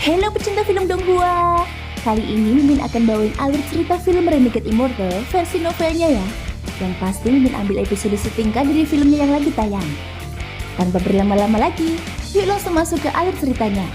Halo pecinta film Donghua. Kali ini Mimin akan bawain alur cerita film Renegade Immortal versi novelnya ya. Yang pasti Mimin ambil episode setingkat dari filmnya yang lagi tayang. Tanpa berlama-lama lagi, yuk langsung masuk ke alur ceritanya.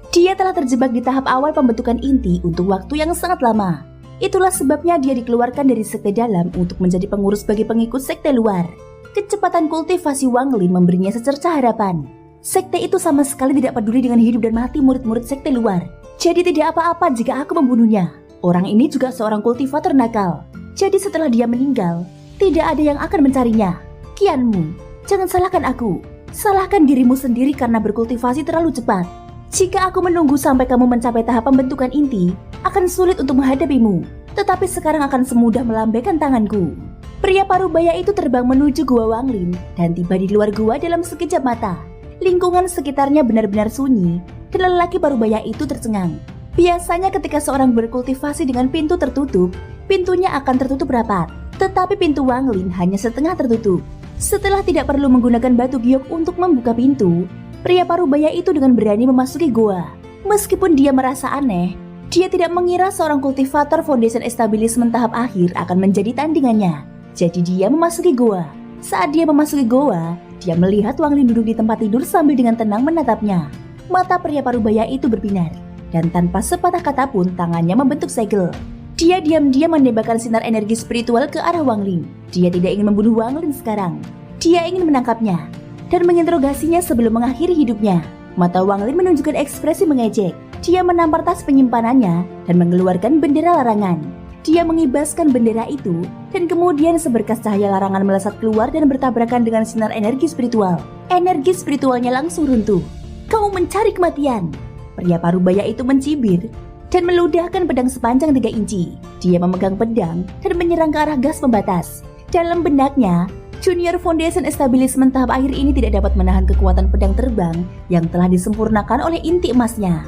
Dia telah terjebak di tahap awal pembentukan inti untuk waktu yang sangat lama. Itulah sebabnya dia dikeluarkan dari sekte dalam untuk menjadi pengurus bagi pengikut sekte luar. Kecepatan kultivasi Wang Lin memberinya secercah harapan. Sekte itu sama sekali tidak peduli dengan hidup dan mati murid-murid sekte luar. Jadi tidak apa-apa jika aku membunuhnya. Orang ini juga seorang kultivator nakal. Jadi setelah dia meninggal, tidak ada yang akan mencarinya. Qianmu, jangan salahkan aku. Salahkan dirimu sendiri karena berkultivasi terlalu cepat. Jika aku menunggu sampai kamu mencapai tahap pembentukan inti, akan sulit untuk menghadapimu. Tetapi sekarang akan semudah melambaikan tanganku. Pria parubaya itu terbang menuju gua Wang Lin dan tiba di luar gua dalam sekejap mata. Lingkungan sekitarnya benar-benar sunyi dan lelaki parubaya itu tercengang. Biasanya ketika seorang berkultivasi dengan pintu tertutup, pintunya akan tertutup rapat. Tetapi pintu Wang Lin hanya setengah tertutup. Setelah tidak perlu menggunakan batu giok untuk membuka pintu, pria parubaya itu dengan berani memasuki goa. Meskipun dia merasa aneh, dia tidak mengira seorang kultivator Foundation Establishment tahap akhir akan menjadi tandingannya. Jadi dia memasuki goa. Saat dia memasuki goa, dia melihat Wang Lin duduk di tempat tidur sambil dengan tenang menatapnya. Mata pria parubaya itu berbinar, dan tanpa sepatah kata pun tangannya membentuk segel. Dia diam-diam menembakkan sinar energi spiritual ke arah Wang Lin. Dia tidak ingin membunuh Wang Lin sekarang. Dia ingin menangkapnya dan menginterogasinya sebelum mengakhiri hidupnya. Mata Wang Lin menunjukkan ekspresi mengejek. Dia menampar tas penyimpanannya dan mengeluarkan bendera larangan. Dia mengibaskan bendera itu dan kemudian seberkas cahaya larangan melesat keluar dan bertabrakan dengan sinar energi spiritual. Energi spiritualnya langsung runtuh. Kau mencari kematian. Pria parubaya itu mencibir dan meludahkan pedang sepanjang 3 inci. Dia memegang pedang dan menyerang ke arah gas pembatas. Dalam benaknya, Junior Foundation Establishment tahap akhir ini tidak dapat menahan kekuatan pedang terbang yang telah disempurnakan oleh inti emasnya.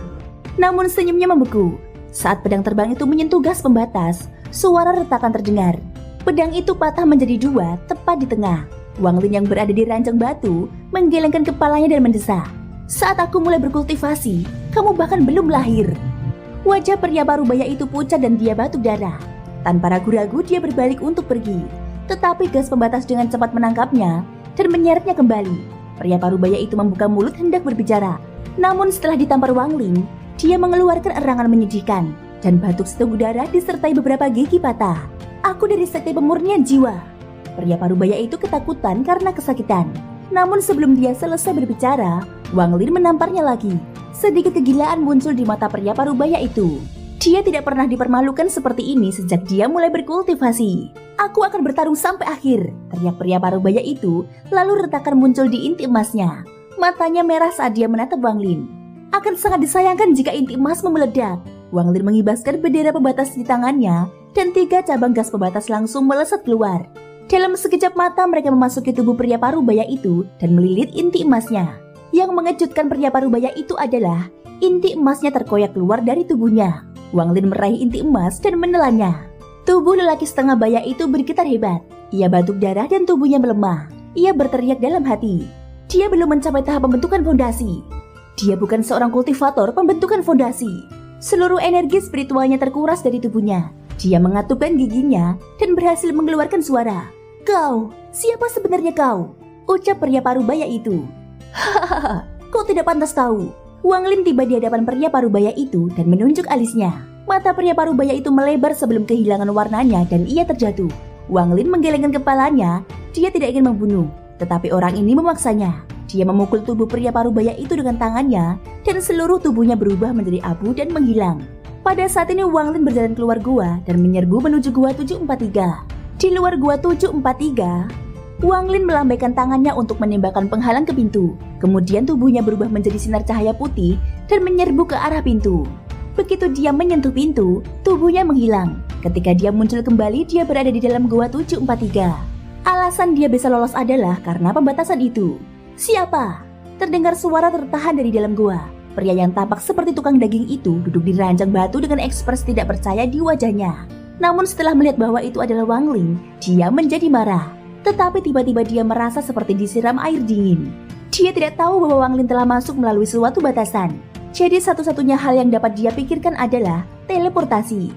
Namun senyumnya membeku. Saat pedang terbang itu menyentuh gas pembatas, suara retakan terdengar. Pedang itu patah menjadi 2 tepat di tengah. Wang Lin yang berada di ranjang batu menggelengkan kepalanya dan mendesak. Saat aku mulai berkultivasi, kamu bahkan belum lahir. Wajah pria parubaya itu pucat dan dia batuk darah. Tanpa ragu-ragu dia berbalik untuk pergi. Tetapi gas pembatas dengan cepat menangkapnya dan menyeretnya kembali. Pria parubaya itu membuka mulut hendak berbicara. Namun setelah ditampar Wang Lin, dia mengeluarkan erangan menyedihkan dan batuk seteguk darah disertai beberapa gigi patah. Aku dari sekte pemurnian jiwa. Pria parubaya itu ketakutan karena kesakitan. Namun sebelum dia selesai berbicara, Wang Lin menamparnya lagi. Sedikit kegilaan muncul di mata pria parubaya itu. Dia tidak pernah dipermalukan seperti ini sejak dia mulai berkultivasi. Aku akan bertarung sampai akhir, teriak pria parubaya itu, lalu retakan muncul di inti emasnya. Matanya merah saat dia menatap Wang Lin. Akan sangat disayangkan jika inti emas meledak. Wang Lin mengibaskan bendera pembatas di tangannya, dan 3 cabang gas pembatas langsung melesat keluar. Dalam sekejap mata mereka memasuki tubuh pria parubaya itu dan melilit inti emasnya. Yang mengejutkan pria parubaya itu adalah inti emasnya terkoyak keluar dari tubuhnya. Wang Lin meraih inti emas dan menelannya. Tubuh lelaki setengah baya itu bergetar hebat. Ia batuk darah dan tubuhnya melemah. Ia berteriak dalam hati. Dia belum mencapai tahap pembentukan fondasi. Dia bukan seorang kultivator pembentukan fondasi. Seluruh energi spiritualnya terkuras dari tubuhnya. Dia mengatupkan giginya dan berhasil mengeluarkan suara. Kau, siapa sebenarnya kau? Ucap pria parubaya itu. Hahaha, kau tidak pantas tahu. Wang Lin tiba di hadapan pria parubaya itu dan menunjuk alisnya. Mata pria parubaya itu melebar sebelum kehilangan warnanya dan ia terjatuh. Wang Lin menggelengkan kepalanya. Dia tidak ingin membunuh, tetapi orang ini memaksanya. Dia memukul tubuh pria parubaya itu dengan tangannya dan seluruh tubuhnya berubah menjadi abu dan menghilang. Pada saat ini Wang Lin berjalan keluar gua dan menyerbu menuju gua 743. Di luar gua 743, Wang Lin melambaikan tangannya untuk menembakkan penghalang ke pintu. Kemudian tubuhnya berubah menjadi sinar cahaya putih dan menyerbu ke arah pintu. Begitu dia menyentuh pintu, tubuhnya menghilang. Ketika dia muncul kembali, dia berada di dalam gua 743. Alasan dia bisa lolos adalah karena pembatasan itu. Siapa? Terdengar suara tertahan dari dalam gua. Pria yang tampak seperti tukang daging itu duduk di ranjang batu dengan ekspresi tidak percaya di wajahnya. Namun setelah melihat bahwa itu adalah Wang Lin, dia menjadi marah. Tetapi tiba-tiba dia merasa seperti disiram air dingin. Dia tidak tahu bahwa Wang Lin telah masuk melalui suatu batasan. Jadi satu-satunya hal yang dapat dia pikirkan adalah teleportasi.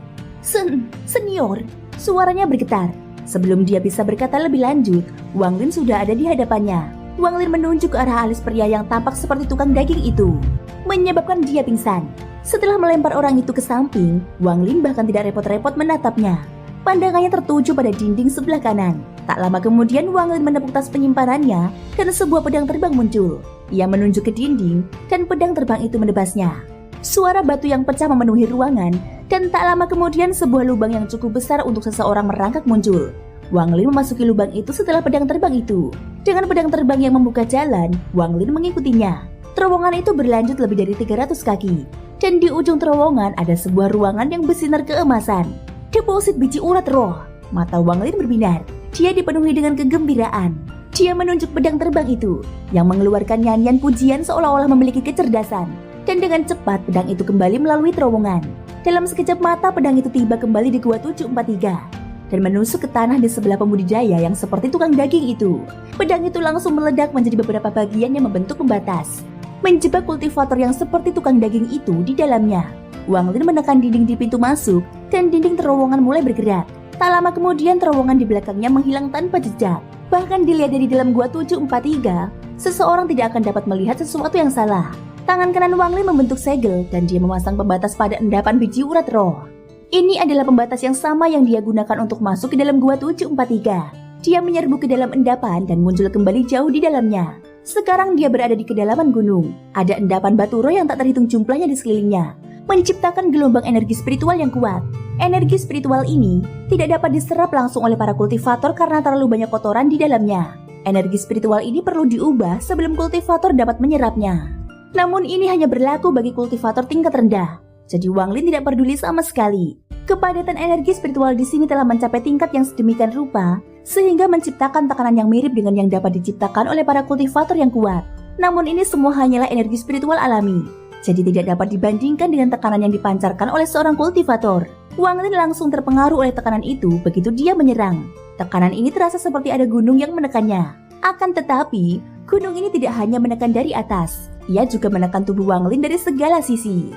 Senior, suaranya bergetar. Sebelum dia bisa berkata lebih lanjut, Wang Lin sudah ada di hadapannya. Wang Lin menunjuk ke arah alis pria yang tampak seperti tukang daging itu, menyebabkan dia pingsan. Setelah melempar orang itu ke samping, Wang Lin bahkan tidak repot-repot menatapnya. Pandangannya tertuju pada dinding sebelah kanan. Tak lama kemudian Wang Lin menepuk tas penyimpanannya dan sebuah pedang terbang muncul. Ia menunjuk ke dinding dan pedang terbang itu menebasnya. Suara batu yang pecah memenuhi ruangan dan tak lama kemudian sebuah lubang yang cukup besar untuk seseorang merangkak muncul. Wang Lin memasuki lubang itu setelah pedang terbang itu. Dengan pedang terbang yang membuka jalan, Wang Lin mengikutinya. Terowongan itu berlanjut lebih dari 300 kaki. Dan di ujung terowongan ada sebuah ruangan yang bersinar keemasan. Deposit biji urat roh. Mata Wang Lin berbinar. Dia dipenuhi dengan kegembiraan. Dia menunjuk pedang terbang itu yang mengeluarkan nyanyian pujian seolah-olah memiliki kecerdasan. Dan dengan cepat pedang itu kembali melalui terowongan. Dalam sekejap mata pedang itu tiba kembali di Gua 743 dan menusuk ke tanah di sebelah pembudidaya yang seperti tukang daging itu. Pedang itu langsung meledak menjadi beberapa bagian yang membentuk pembatas, menjebak kultivator yang seperti tukang daging itu di dalamnya. Wang Lin menekan dinding di pintu masuk dan dinding terowongan mulai bergerak. Tak lama kemudian terowongan di belakangnya menghilang tanpa jejak. Bahkan dilihat dari dalam Gua 743, seseorang tidak akan dapat melihat sesuatu yang salah. Tangan kanan Wang Lin membentuk segel dan dia memasang pembatas pada endapan biji urat roh. Ini adalah pembatas yang sama yang dia gunakan untuk masuk ke dalam Gua 743. Dia menyerbu ke dalam endapan dan muncul kembali jauh di dalamnya. Sekarang dia berada di kedalaman gunung. Ada endapan batu roh yang tak terhitung jumlahnya di sekelilingnya, menciptakan gelombang energi spiritual yang kuat. Energi spiritual ini tidak dapat diserap langsung oleh para kultivator karena terlalu banyak kotoran di dalamnya. Energi spiritual ini perlu diubah sebelum kultivator dapat menyerapnya. Namun ini hanya berlaku bagi kultivator tingkat rendah. Jadi Wang Lin tidak peduli sama sekali. Kepadatan energi spiritual di sini telah mencapai tingkat yang sedemikian rupa sehingga menciptakan tekanan yang mirip dengan yang dapat diciptakan oleh para kultivator yang kuat. Namun ini semua hanyalah energi spiritual alami. Jadi tidak dapat dibandingkan dengan tekanan yang dipancarkan oleh seorang kultivator. Wang Lin langsung terpengaruh oleh tekanan itu begitu dia menyerang. Tekanan ini terasa seperti ada gunung yang menekannya. Akan tetapi, gunung ini tidak hanya menekan dari atas. Ia juga menekan tubuh Wang Lin dari segala sisi.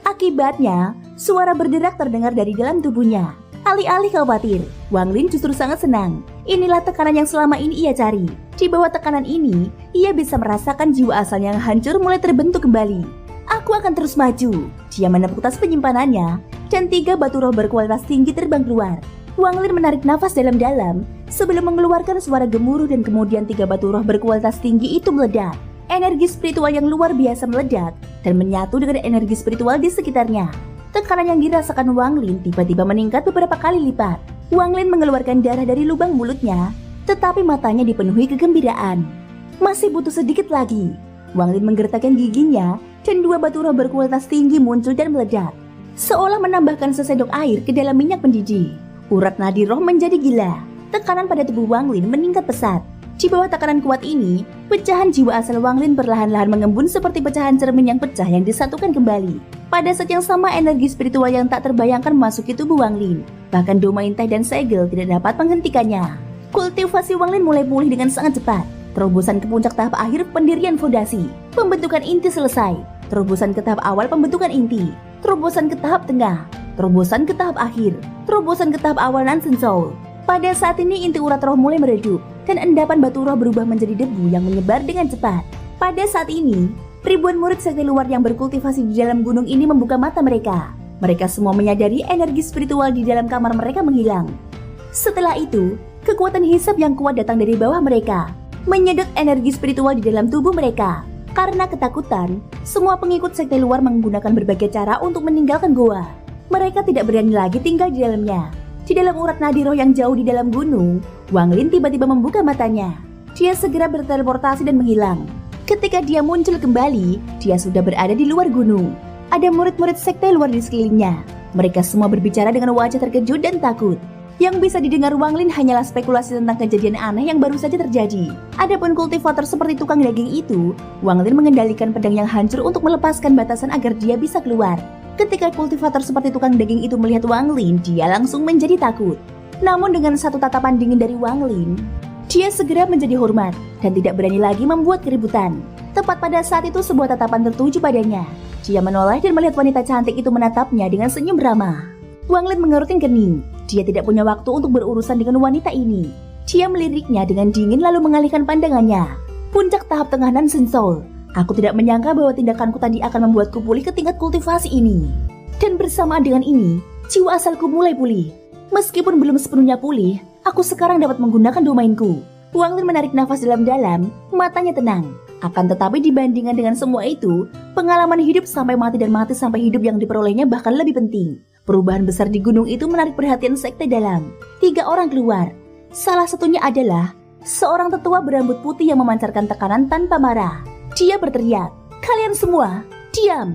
Akibatnya, suara berderak terdengar dari dalam tubuhnya. Alih-alih khawatir, Wang Lin justru sangat senang. Inilah tekanan yang selama ini ia cari. Di bawah tekanan ini, ia bisa merasakan jiwa asal yang hancur mulai terbentuk kembali. Aku akan terus maju. Dia menepuk tas penyimpanannya, dan 3 batu roh berkualitas tinggi terbang keluar. Wang Lin menarik nafas dalam-dalam sebelum mengeluarkan suara gemuruh dan kemudian 3 batu roh berkualitas tinggi itu meledak. Energi spiritual yang luar biasa meledak dan menyatu dengan energi spiritual di sekitarnya. Tekanan yang dirasakan Wang Lin tiba-tiba meningkat beberapa kali lipat. Wang Lin mengeluarkan darah dari lubang mulutnya, tetapi matanya dipenuhi kegembiraan. Masih butuh sedikit lagi. Wang Lin menggertakkan giginya dan 2 batu roh berkualitas tinggi muncul dan meledak, seolah menambahkan sesendok air ke dalam minyak mendidih. Urat nadi roh menjadi gila. Tekanan pada tubuh Wang Lin meningkat pesat. Di bawah tekanan kuat ini, pecahan jiwa asal Wang Lin perlahan-lahan mengembun seperti pecahan cermin yang pecah yang disatukan kembali. Pada saat yang sama, energi spiritual yang tak terbayangkan memasuki tubuh Wang Lin. Bahkan domain teh dan segel tidak dapat menghentikannya. Kultivasi Wang Lin mulai pulih dengan sangat cepat. Terobosan ke puncak tahap akhir pendirian fondasi. Pembentukan inti selesai. Terobosan ke tahap awal pembentukan inti. Terobosan ke tahap tengah. Terobosan ke tahap akhir. Terobosan ke tahap awal Nansen Soul. Pada saat ini inti urat roh mulai meredup dan endapan batu roh berubah menjadi debu yang menyebar dengan cepat. Pada saat ini, ribuan murid sekte luar yang berkultivasi di dalam gunung ini membuka mata mereka. Mereka semua menyadari energi spiritual di dalam kamar mereka menghilang. Setelah itu, kekuatan hisab yang kuat datang dari bawah mereka, menyedot energi spiritual di dalam tubuh mereka. Karena ketakutan, semua pengikut sekte luar menggunakan berbagai cara untuk meninggalkan goa. Mereka tidak berani lagi tinggal di dalamnya. Di dalam urat nadi roh yang jauh di dalam gunung, Wang Lin tiba-tiba membuka matanya. Dia segera berteleportasi dan menghilang. Ketika dia muncul kembali, dia sudah berada di luar gunung. Ada murid-murid sekte luar di sekelilingnya. Mereka semua berbicara dengan wajah terkejut dan takut. Yang bisa didengar Wang Lin hanyalah spekulasi tentang kejadian aneh yang baru saja terjadi. Adapun kultivator seperti tukang daging itu, Wang Lin mengendalikan pedang yang hancur untuk melepaskan batasan agar dia bisa keluar. Ketika kultivator seperti tukang daging itu melihat Wang Lin, dia langsung menjadi takut. Namun dengan satu tatapan dingin dari Wang Lin, dia segera menjadi hormat dan tidak berani lagi membuat keributan. Tepat pada saat itu sebuah tatapan tertuju padanya. Dia menoleh dan melihat wanita cantik itu menatapnya dengan senyum ramah. Wang Lin mengerutkan kening. Dia tidak punya waktu untuk berurusan dengan wanita ini. Dia meliriknya dengan dingin lalu mengalihkan pandangannya. Puncak tahap tengah Nansen Soul. Aku tidak menyangka bahwa tindakanku tadi akan membuatku pulih ke tingkat kultivasi ini. Dan bersamaan dengan ini, jiwa asalku mulai pulih. Meskipun belum sepenuhnya pulih, aku sekarang dapat menggunakan domainku. Wang Lin menarik nafas dalam-dalam, matanya tenang. Akan tetapi dibandingkan dengan semua itu, pengalaman hidup sampai mati dan mati sampai hidup yang diperolehnya bahkan lebih penting. Perubahan besar di gunung itu menarik perhatian sekte dalam. 3 orang keluar. Salah satunya adalah seorang tetua berambut putih yang memancarkan tekanan tanpa marah. Dia berteriak, "Kalian semua, diam!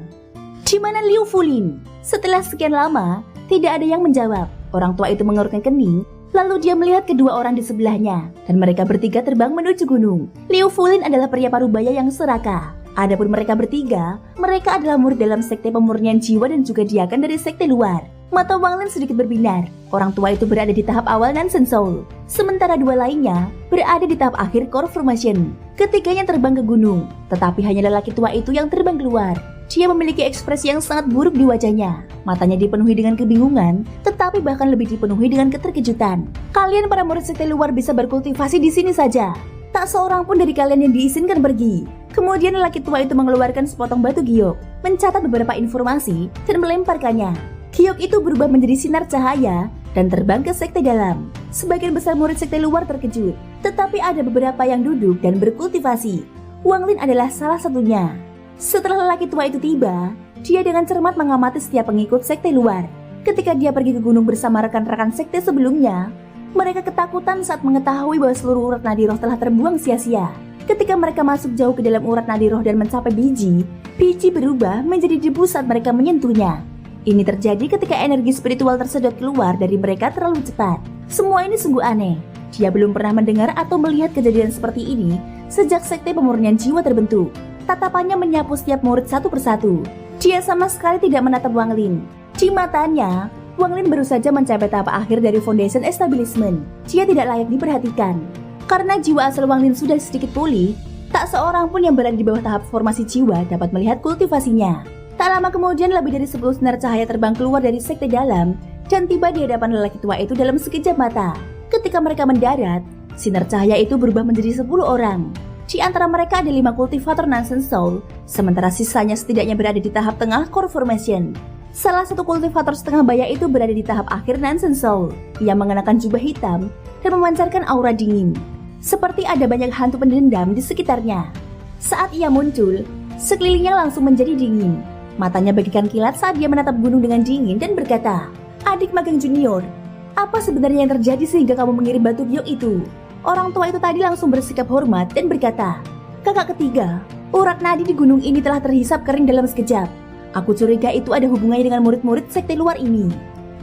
Di mana Liu Fulin?" Setelah sekian lama, tidak ada yang menjawab. Orang tua itu mengerutkan kening, lalu dia melihat kedua orang di sebelahnya, dan mereka bertiga terbang menuju gunung. Liu Fulin adalah pria parubaya yang serakah. Adapun mereka bertiga, mereka adalah murid dalam sekte pemurnian jiwa dan juga diakan dari sekte luar. Mata Wang Lin sedikit berbinar. Orang tua itu berada di tahap awal Nansen Soul, sementara 2 lainnya berada di tahap akhir Core Formation. Ketiganya terbang ke gunung, tetapi hanya lelaki tua itu yang terbang keluar. Dia memiliki ekspresi yang sangat buruk di wajahnya. Matanya dipenuhi dengan kebingungan, tetapi bahkan lebih dipenuhi dengan keterkejutan. Kalian para murid sekte luar bisa berkultivasi di sini saja. Tak seorang pun dari kalian yang diizinkan pergi. Kemudian lelaki tua itu mengeluarkan sepotong batu giok, mencatat beberapa informasi, dan melemparkannya. Giok itu berubah menjadi sinar cahaya dan terbang ke sekte dalam. Sebagian besar murid sekte luar terkejut, tetapi ada beberapa yang duduk dan berkultivasi. Wang Lin adalah salah satunya. Setelah lelaki tua itu tiba, dia dengan cermat mengamati setiap pengikut sekte luar. Ketika dia pergi ke gunung bersama rekan-rekan sekte sebelumnya, mereka ketakutan saat mengetahui bahwa seluruh urat nadi roh telah terbuang sia-sia. Ketika mereka masuk jauh ke dalam urat nadi roh dan mencapai biji berubah menjadi debu saat mereka menyentuhnya. Ini terjadi ketika energi spiritual tersedot keluar dari mereka terlalu cepat. Semua ini sungguh aneh. Dia belum pernah mendengar atau melihat kejadian seperti ini sejak sekte pemurnian jiwa terbentuk. Tatapannya menyapu setiap murid satu persatu. Dia sama sekali tidak menatap Wang Lin. Di matanya, Wang Lin baru saja mencapai tahap akhir dari Foundation Establishment. Dia tidak layak diperhatikan. Karena jiwa asal Wang Lin sudah sedikit pulih, tak seorang pun yang berada di bawah tahap formasi jiwa dapat melihat kultivasinya. Tak lama kemudian lebih dari 10 sinar cahaya terbang keluar dari sekte dalam dan tiba di hadapan lelaki tua itu dalam sekejap mata. Ketika mereka mendarat, sinar cahaya itu berubah menjadi 10 orang. Di antara mereka ada 5 kultivator Nansen Soul, sementara sisanya setidaknya berada di tahap tengah Core Formation. Salah satu kultivator setengah baya itu berada di tahap akhir Nansen Soul. Ia mengenakan jubah hitam dan memancarkan aura dingin. Seperti ada banyak hantu pendendam di sekitarnya. Saat ia muncul, sekelilingnya langsung menjadi dingin. Matanya bagaikan kilat saat dia menatap gunung dengan dingin dan berkata, "Adik magang junior, apa sebenarnya yang terjadi sehingga kamu mengirim batu giok itu?" Orang tua itu tadi langsung bersikap hormat dan berkata, "Kakak ketiga, urat nadi di gunung ini telah terhisap kering dalam sekejap. Aku curiga itu ada hubungannya dengan murid-murid sekte luar ini."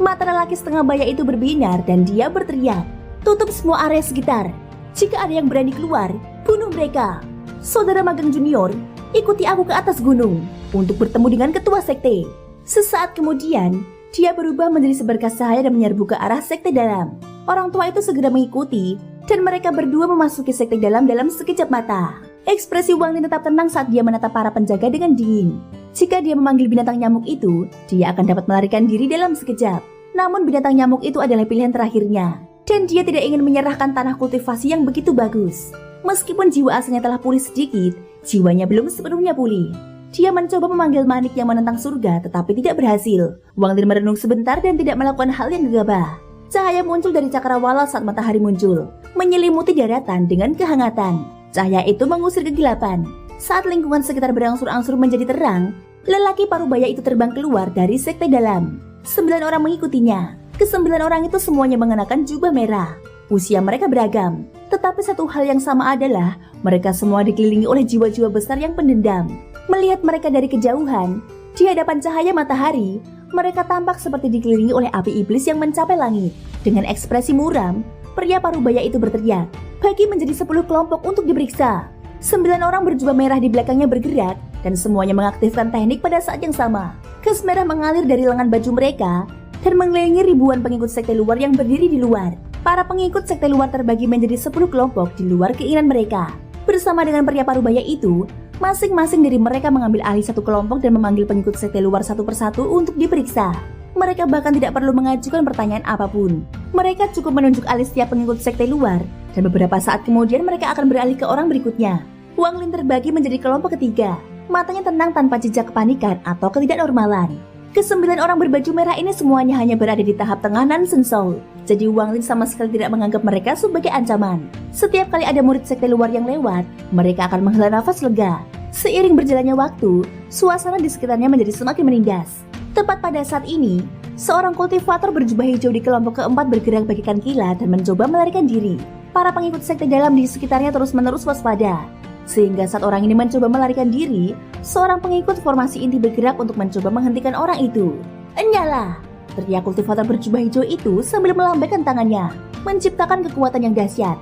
Mata lelaki setengah baya itu berbinar dan dia berteriak, "Tutup semua area sekitar. Jika ada yang berani keluar, bunuh mereka. Saudara magang junior, ikuti aku ke atas gunung untuk bertemu dengan ketua sekte." Sesaat kemudian, dia berubah menjadi seberkas cahaya dan menyerbu ke arah sekte dalam. Orang tua itu segera mengikuti dan mereka berdua memasuki sekte dalam sekejap mata. Ekspresi Wang Lin tetap tenang saat dia menatap para penjaga dengan dingin. Jika dia memanggil binatang nyamuk itu, dia akan dapat melarikan diri dalam sekejap. Namun binatang nyamuk itu adalah pilihan terakhirnya, dan dia tidak ingin menyerahkan tanah kultivasi yang begitu bagus. Meskipun jiwa asalnya telah pulih sedikit, jiwanya belum sepenuhnya pulih. Dia mencoba memanggil manik yang menentang surga tetapi tidak berhasil. Wang Lin merenung sebentar dan tidak melakukan hal yang gegabah. Cahaya muncul dari cakrawala saat matahari muncul, menyelimuti daratan dengan kehangatan. Cahaya itu mengusir kegelapan. Saat lingkungan sekitar berangsur-angsur menjadi terang, lelaki parubaya itu terbang keluar dari sekte dalam. 9 orang mengikutinya. Ke-9 orang itu semuanya mengenakan jubah merah. Usia mereka beragam, tetapi satu hal yang sama adalah mereka semua dikelilingi oleh jiwa-jiwa besar yang pendendam. Melihat mereka dari kejauhan, di hadapan cahaya matahari, mereka tampak seperti dikelilingi oleh api iblis yang mencapai langit. Dengan ekspresi muram, pria parubaya itu berteriak, "Bagi menjadi 10 kelompok untuk diperiksa." 9 orang berjubah merah di belakangnya bergerak dan semuanya mengaktifkan teknik pada saat yang sama. Gas merah mengalir dari lengan baju mereka dan mengelilingi ribuan pengikut sekte luar yang berdiri di luar. Para pengikut sekte luar terbagi menjadi 10 kelompok di luar keinginan mereka. Bersama dengan pria parubaya itu, Masing-masing dari mereka mengambil alih satu kelompok dan memanggil pengikut sekte luar satu persatu untuk diperiksa. Mereka bahkan tidak perlu mengajukan pertanyaan apapun. Mereka cukup menunjuk alih setiap pengikut sekte luar, dan beberapa saat kemudian mereka akan beralih ke orang berikutnya. Wang Lin terbagi menjadi kelompok ketiga. Matanya tenang tanpa jejak kepanikan atau ketidaknormalan. Kesembilan orang berbaju merah ini semuanya hanya berada di tahap tengah Nansen Soul. Jadi Wang Lin sama sekali tidak menganggap mereka sebagai ancaman. Setiap kali ada murid sekte luar yang lewat, mereka akan menghela nafas lega. Seiring berjalannya waktu, suasana di sekitarnya menjadi semakin menindas. Tepat pada saat ini, seorang kultivator berjubah hijau di kelompok keempat bergerak bagaikan kilat dan mencoba melarikan diri. Para pengikut sekte dalam di sekitarnya terus-menerus waspada. Sehingga saat orang ini mencoba melarikan diri, seorang pengikut formasi inti bergerak untuk mencoba menghentikan orang itu. "Enyalah!" teriak kultivator berjubah hijau itu sambil melambaikan tangannya, menciptakan kekuatan yang dahsyat.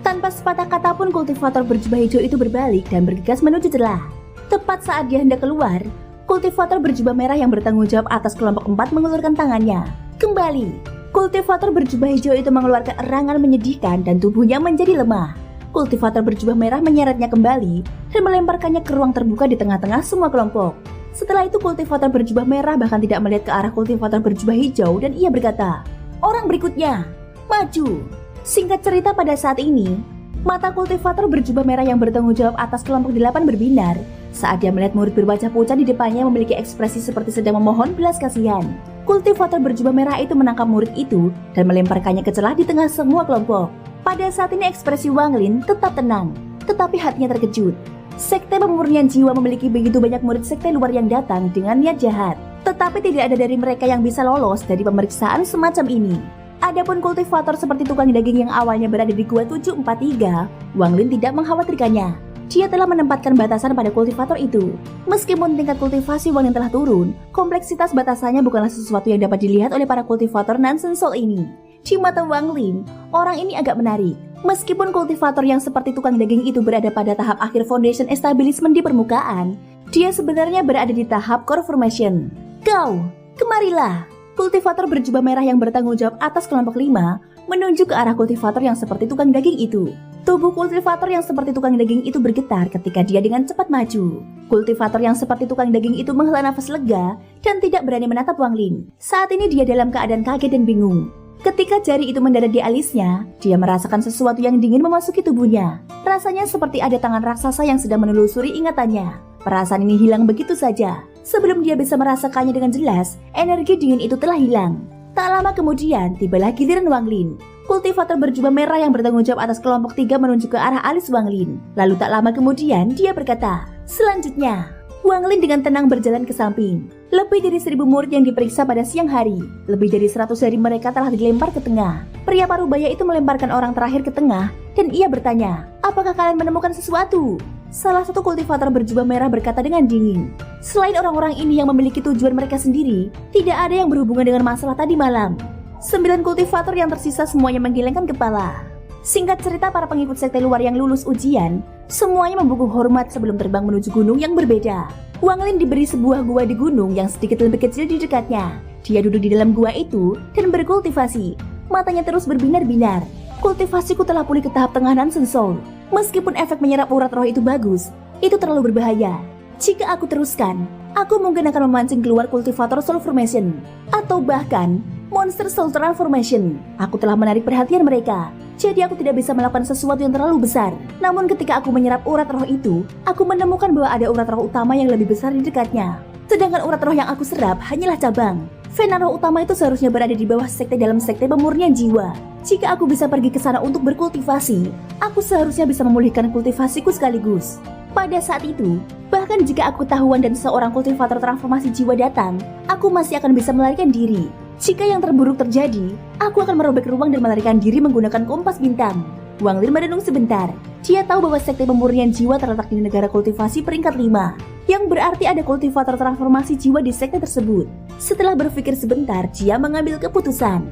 Tanpa sepatah kata pun kultivator berjubah hijau itu berbalik dan bergegas menuju celah. Tepat saat dia hendak keluar, kultivator berjubah merah yang bertanggung jawab atas kelompok 4 mengulurkan tangannya. Kembali, kultivator berjubah hijau itu mengeluarkan erangan menyedihkan dan tubuhnya menjadi lemah. Kultivator berjubah merah menyeretnya kembali dan melemparkannya ke ruang terbuka di tengah-tengah semua kelompok. Setelah itu kultivator berjubah merah bahkan tidak melihat ke arah kultivator berjubah hijau dan ia berkata, "Orang berikutnya, maju." Singkat cerita pada saat ini, mata kultivator berjubah merah yang bertanggung jawab atas kelompok 8 berbinar saat dia melihat murid berwajah pucat di depannya memiliki ekspresi seperti sedang memohon belas kasihan. Kultivator berjubah merah itu menangkap murid itu dan melemparkannya ke celah di tengah semua kelompok. Pada saat ini ekspresi Wang Lin tetap tenang, tetapi hatinya terkejut. Sekte pemurnian jiwa memiliki begitu banyak murid sekte luar yang datang dengan niat jahat, tetapi tidak ada dari mereka yang bisa lolos dari pemeriksaan semacam ini. Adapun kultivator seperti tukang daging yang awalnya berada di Gua 743, Wang Lin tidak mengkhawatirkannya. Dia telah menempatkan batasan pada kultivator itu. Meskipun tingkat kultivasi Wang Lin telah turun, kompleksitas batasannya bukanlah sesuatu yang dapat dilihat oleh para kultivator Nansen Soul ini. Di mata Wang Lin, orang ini agak menarik. Meskipun kultivator yang seperti tukang daging itu berada pada tahap akhir foundation establishment di permukaan, dia sebenarnya berada di tahap core formation. "Kau, kemarilah!" Kultivator berjubah merah yang bertanggung jawab atas kelompok 5 menunjuk ke arah kultivator yang seperti tukang daging itu. Tubuh kultivator yang seperti tukang daging itu bergetar ketika dia dengan cepat maju. Kultivator yang seperti tukang daging itu menghela nafas lega dan tidak berani menatap Wang Lin. Saat ini dia dalam keadaan kaget dan bingung. Ketika jari itu mendarat di alisnya, dia merasakan sesuatu yang dingin memasuki tubuhnya. Rasanya seperti ada tangan raksasa yang sedang menelusuri ingatannya. Perasaan ini hilang begitu saja. Sebelum dia bisa merasakannya dengan jelas, energi dingin itu telah hilang. Tak lama kemudian, tibalah giliran Wang Lin. Kultivator berjubah merah yang bertanggung jawab atas kelompok 3 menunjuk ke arah alis Wang Lin. Lalu tak lama kemudian, dia berkata, "Selanjutnya." Wang Lin dengan tenang berjalan ke samping. Lebih dari 1000 murid yang diperiksa pada siang hari. Lebih dari 100 dari mereka telah dilempar ke tengah. Pria parubaya itu melemparkan orang terakhir ke tengah dan ia bertanya, "Apakah kalian menemukan sesuatu?" Salah satu kultivator berjubah merah berkata dengan dingin, "Selain orang-orang ini yang memiliki tujuan mereka sendiri, tidak ada yang berhubungan dengan masalah tadi malam." 9 kultivator yang tersisa semuanya menggelengkan kepala. Singkat cerita, para pengikut sekte luar yang lulus ujian, semuanya membungkuk hormat sebelum terbang menuju gunung yang berbeda. Wang Lin diberi sebuah gua di gunung yang sedikit lebih kecil di dekatnya. Dia duduk di dalam gua itu dan berkultivasi. Matanya terus berbinar-binar. "Kultivasiku telah pulih ke tahap tengah Nansen Soul. Meskipun efek menyerap urat roh itu bagus, itu terlalu berbahaya. Jika aku teruskan, aku mungkin akan memancing keluar kultivator Soul Formation. Atau bahkan, Monster Soul Transformation. Aku telah menarik perhatian mereka. Jadi aku tidak bisa melakukan sesuatu yang terlalu besar. Namun ketika aku menyerap urat roh itu, aku menemukan bahwa ada urat roh utama yang lebih besar di dekatnya. Sedangkan urat roh yang aku serap hanyalah cabang. Vena roh utama itu seharusnya berada di bawah sekte dalam sekte pemurnian jiwa. Jika aku bisa pergi ke sana untuk berkultivasi, aku seharusnya bisa memulihkan kultivasiku sekaligus." Pada saat itu, bahkan jika aku ketahuan dan seorang kultivator transformasi jiwa datang, aku masih akan bisa melarikan diri. Jika yang terburuk terjadi, aku akan merobek ruang dan melarikan diri menggunakan kompas bintang. Wang Lin merenung sebentar. Dia tahu bahwa sekte pemurnian jiwa terletak di negara kultivasi peringkat 5, yang berarti ada kultivator transformasi jiwa di sekte tersebut. Setelah berpikir sebentar, dia mengambil keputusan.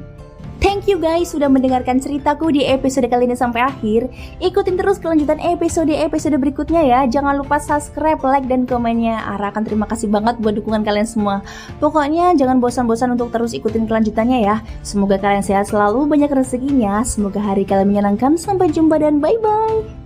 Thank you guys sudah mendengarkan ceritaku di episode kali ini sampai akhir. Ikutin terus kelanjutan episode berikutnya ya. Jangan lupa subscribe, like, dan komennya. Ara akan terima kasih banget buat dukungan kalian semua. Pokoknya jangan bosan-bosan untuk terus ikutin kelanjutannya ya. Semoga kalian sehat selalu, banyak rezekinya. Semoga hari kalian menyenangkan. Sampai jumpa dan bye-bye.